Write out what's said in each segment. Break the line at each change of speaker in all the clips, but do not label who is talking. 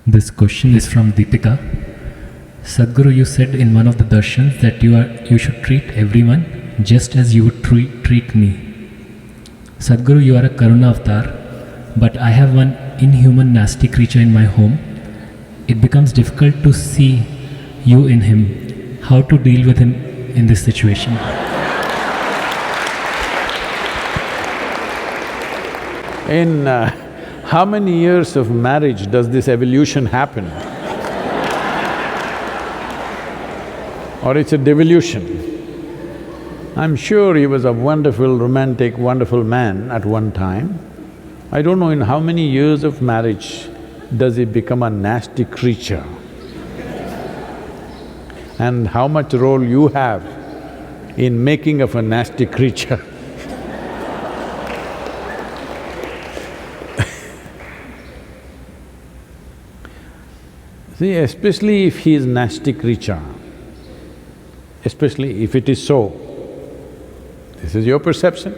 This question is from Deepika. Sadhguru, you said in one of the darshans that you should treat everyone just as you would treat me. Sadhguru, you are a Karuna avatar, but I have one inhuman nasty creature in my home. It becomes difficult to see you in him. How to deal with him in this situation?
In how many years of marriage does this evolution happen? Or it's a devolution? I'm sure he was a wonderful, romantic, wonderful man at one time. I don't know in how many years of marriage does he become a nasty creature, and how much role you have in making of a nasty creature. See, especially if he is nasty creature, especially if it is so, this is your perception.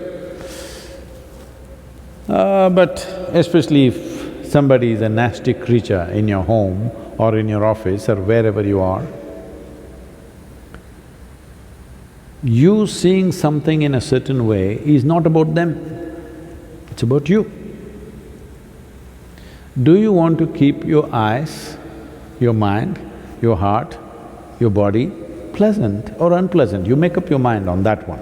But especially if somebody is a nasty creature in your home or in your office or wherever you are, you seeing something in a certain way is not about them, it's about you. Do you want to keep your eyes, your mind, your heart, your body pleasant or unpleasant? You make up your mind on that one.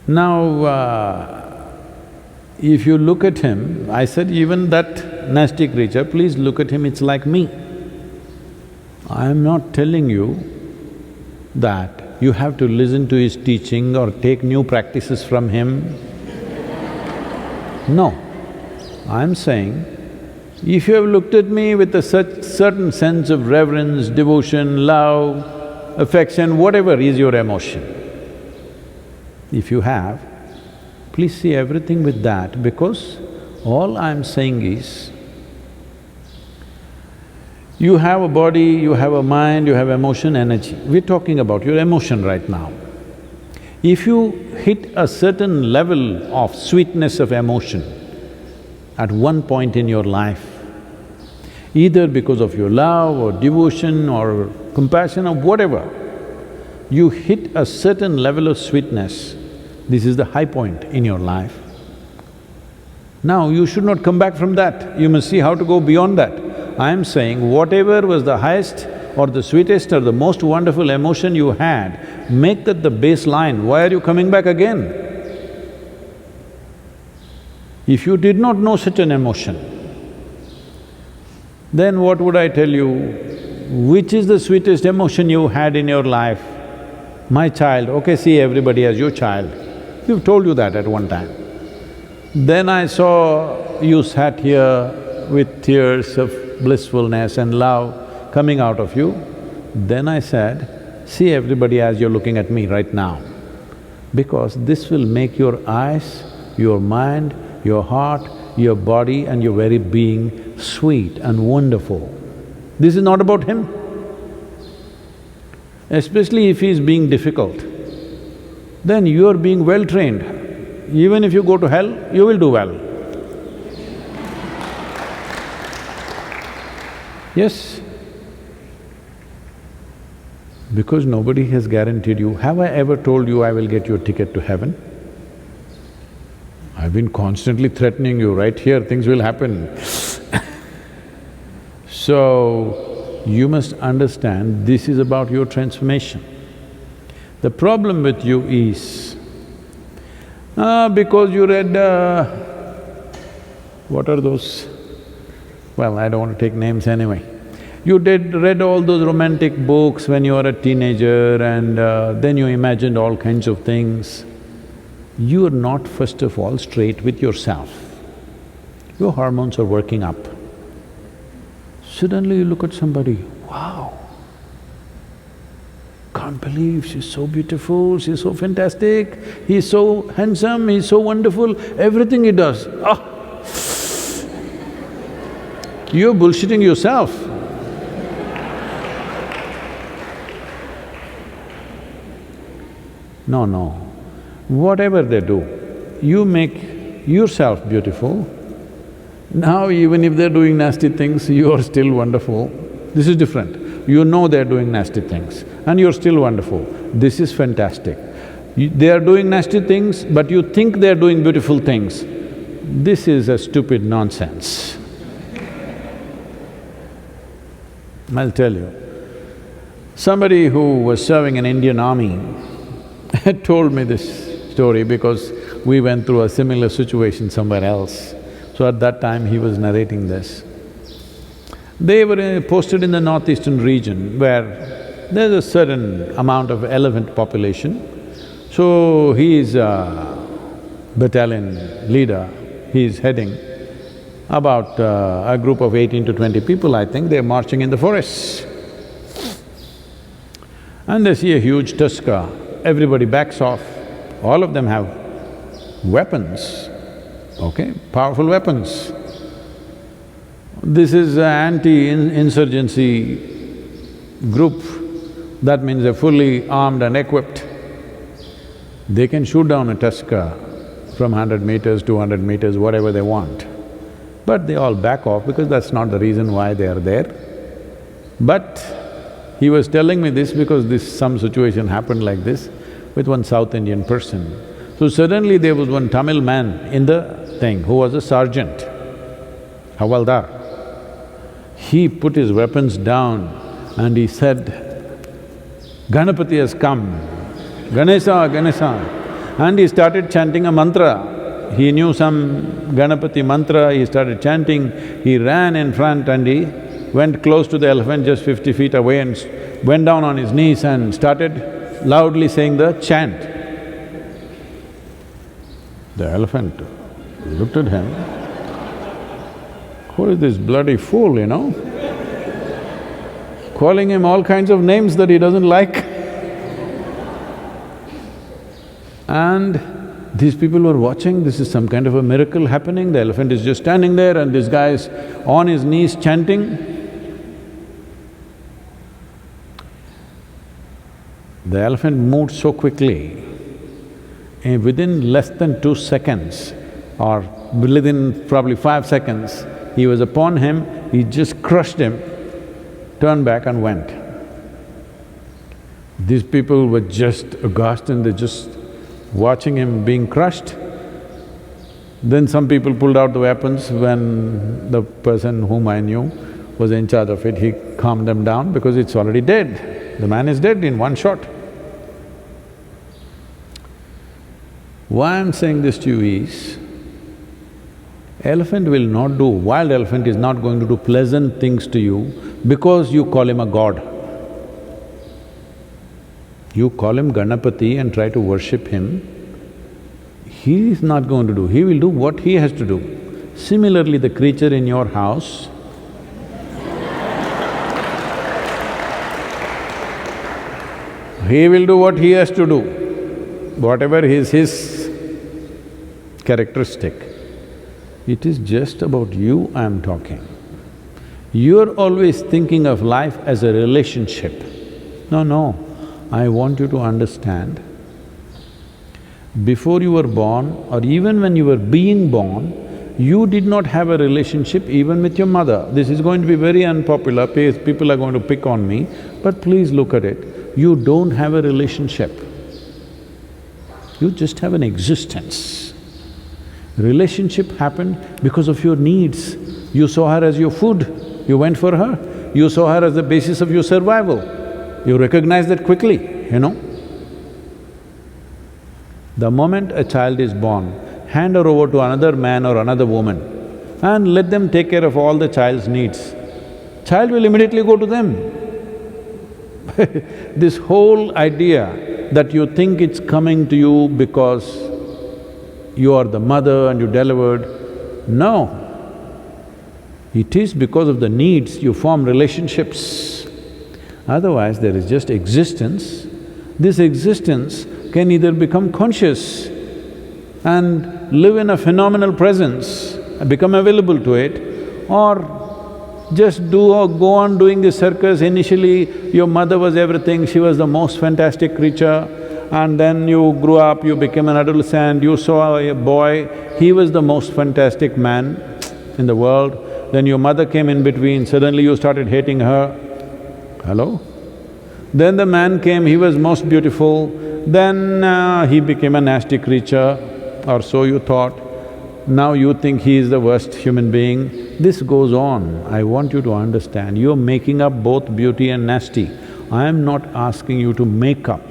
Now, if you look at him, I said even that nasty creature, please look at him, it's like me. I am not telling you that you have to listen to his teaching or take new practices from him. No, I'm saying, if you have looked at me with a certain sense of reverence, devotion, love, affection, whatever is your emotion, if you have, please see everything with that, because all I'm saying is, you have a body, you have a mind, you have emotion, energy. We're talking about your emotion right now. If you hit a certain level of sweetness of emotion at one point in your life, either because of your love or devotion or compassion or whatever, you hit a certain level of sweetness, this is the high point in your life. Now you should not come back from that, you must see how to go beyond that. I am saying whatever was the highest or the sweetest or the most wonderful emotion you had, make that the baseline. Why are you coming back again? If you did not know such an emotion, then what would I tell you? Which is the sweetest emotion you had in your life? My child, okay, see everybody as your child. You've told you that at one time. Then I saw you sat here with tears of blissfulness and love coming out of you. Then I said, see everybody as you're looking at me right now, because this will make your eyes, your mind, your heart, your body and your very being sweet and wonderful. This is not about him. Especially if he's being difficult, then you're being well trained. Even if you go to hell, you will do well. Yes, because nobody has guaranteed you. Have I ever told you I will get you a ticket to heaven? I've been constantly threatening you, right here things will happen. So, you must understand this is about your transformation. The problem with you is, because you read… what are those? Well, I don't want to take names anyway. You read all those romantic books when you were a teenager and then you imagined all kinds of things. You are not first of all straight with yourself. Your hormones are working up. Suddenly you look at somebody, wow, can't believe she's so beautiful, she's so fantastic, he's so handsome, he's so wonderful, everything he does, ah! You're bullshitting yourself. No, whatever they do, you make yourself beautiful. Now even if they're doing nasty things, you are still wonderful. This is different. You know they're doing nasty things and you're still wonderful. This is fantastic. They are doing nasty things, but you think they're doing beautiful things. This is a stupid nonsense. I'll tell you. Somebody who was serving in Indian Army had told me this story because we went through a similar situation somewhere else. So at that time he was narrating this. They were posted in the northeastern region where there's a certain amount of elephant population. So he is a battalion leader, he is heading about a group of 18 to 20 people, I think, they're marching in the forests. And they see a huge tusker, everybody backs off, all of them have weapons, okay, powerful weapons. This is an anti-insurgency group, that means they're fully armed and equipped. They can shoot down a tusker from 100 meters, 200 meters, whatever they want. But they all back off because that's not the reason why they are there. But he was telling me this because some situation happened like this with one South Indian person. So suddenly there was one Tamil man in the thing who was a sergeant, Havaldar. He put his weapons down and he said, "Ganapati has come, Ganesha, Ganesha." And he started chanting a mantra. He knew some Ganapati mantra, he started chanting. He ran in front and he went close to the elephant, just 50 feet away, and went down on his knees and started loudly saying the chant. The elephant looked at him, who is this bloody fool, you know? Calling him all kinds of names that he doesn't like. And these people were watching, this is some kind of a miracle happening, the elephant is just standing there and this guy is on his knees chanting. The elephant moved so quickly, and within less than 2 seconds or within probably 5 seconds, he was upon him, he just crushed him, turned back and went. These people were just aghast and they're just watching him being crushed. Then some people pulled out the weapons. When the person whom I knew was in charge of it, he calmed them down because it's already dead. The man is dead in one shot. Why I'm saying this to you is, elephant will not do… wild elephant is not going to do pleasant things to you because you call him a god. You call him Ganapati and try to worship him, he is not going to do, he will do what he has to do. Similarly, the creature in your house, he will do what he has to do, whatever is his characteristic. It is just about you I'm talking. You're always thinking of life as a relationship. No, I want you to understand, before you were born or even when you were being born, you did not have a relationship even with your mother. This is going to be very unpopular, people are going to pick on me, but please look at it. You don't have a relationship, you just have an existence. Relationship happened because of your needs. You saw her as your food, you went for her. You saw her as the basis of your survival. You recognize that quickly, you know. The moment a child is born, hand her over to another man or another woman and let them take care of all the child's needs. Child will immediately go to them. This whole idea that you think it's coming to you because you are the mother and you delivered, no. It is because of the needs you form relationships. Otherwise, there is just existence. This existence can either become conscious and live in a phenomenal presence, become available to it, or just go on doing this circus. Initially, your mother was everything, she was the most fantastic creature, and then you grew up, you became an adolescent, you saw a boy, he was the most fantastic man in the world, then your mother came in between, suddenly you started hating her. Hello? Then the man came, he was most beautiful, then he became a nasty creature, or so you thought. Now you think he is the worst human being. This goes on. I want you to understand, you're making up both beauty and nasty. I am not asking you to make up.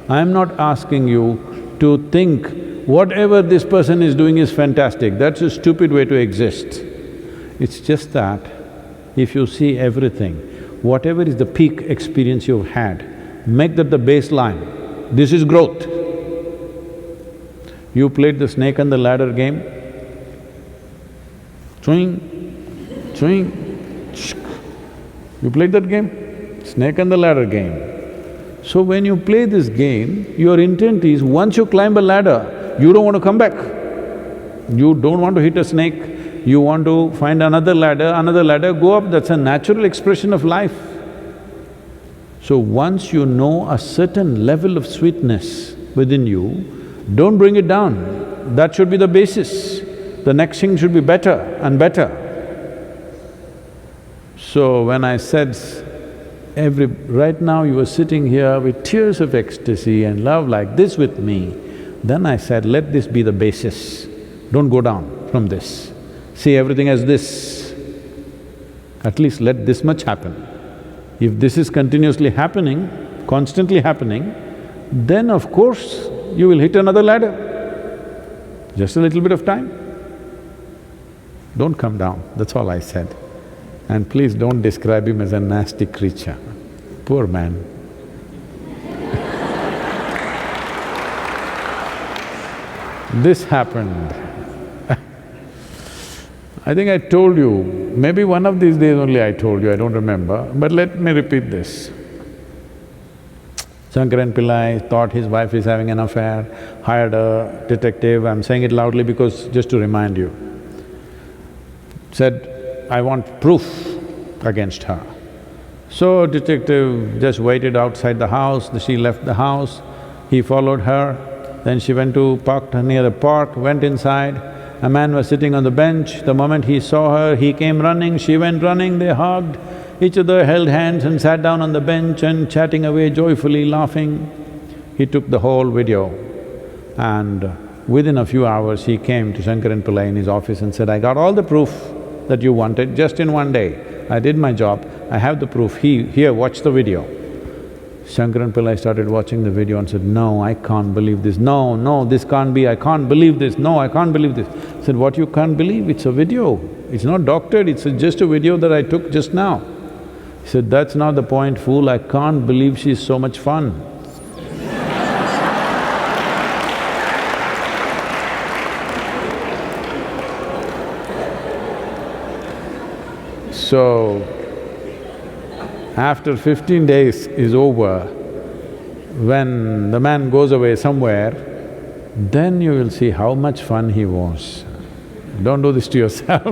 I am not asking you to think whatever this person is doing is fantastic. That's a stupid way to exist. It's just that if you see everything, whatever is the peak experience you've had, make that the baseline. This is growth. You played the snake and the ladder game, swing, swing, you played that game? Snake and the ladder game. So when you play this game, your intent is once you climb a ladder, you don't want to come back. You don't want to hit a snake, you want to find another ladder, go up, that's a natural expression of life. So once you know a certain level of sweetness within you, don't bring it down. That should be the basis. The next thing should be better and better. So when I said right now you are sitting here with tears of ecstasy and love like this with me, then I said, let this be the basis. Don't go down from this. See everything as this. At least let this much happen. If this is continuously happening, constantly happening, then of course you will hit another ladder. Just a little bit of time. Don't come down, that's all I said. And please don't describe him as a nasty creature. Poor man. This happened. I think I told you, maybe one of these days only I told you, I don't remember, but let me repeat this. Shankaran Pillai thought his wife is having an affair, hired a detective, I'm saying it loudly because just to remind you. Said, I want proof against her. So detective just waited outside the house, she left the house, he followed her, then she went to park near the park, went inside. A man was sitting on the bench, the moment he saw her, he came running, she went running, they hugged, each other held hands and sat down on the bench and chatting away joyfully, laughing. He took the whole video and within a few hours he came to Shankaran Pillai in his office and said, I got all the proof that you wanted just in one day. I did my job, I have the proof, here, watch the video. Shankaran Pillai started watching the video and said, no, I can't believe this, no, this can't be, I can't believe this, no, I can't believe this. I said, what you can't believe? It's a video, it's not doctored, it's just a video that I took just now. He said, that's not the point, fool, I can't believe she's so much fun. So, after 15 days is over, when the man goes away somewhere, then you will see how much fun he was. Don't do this to yourself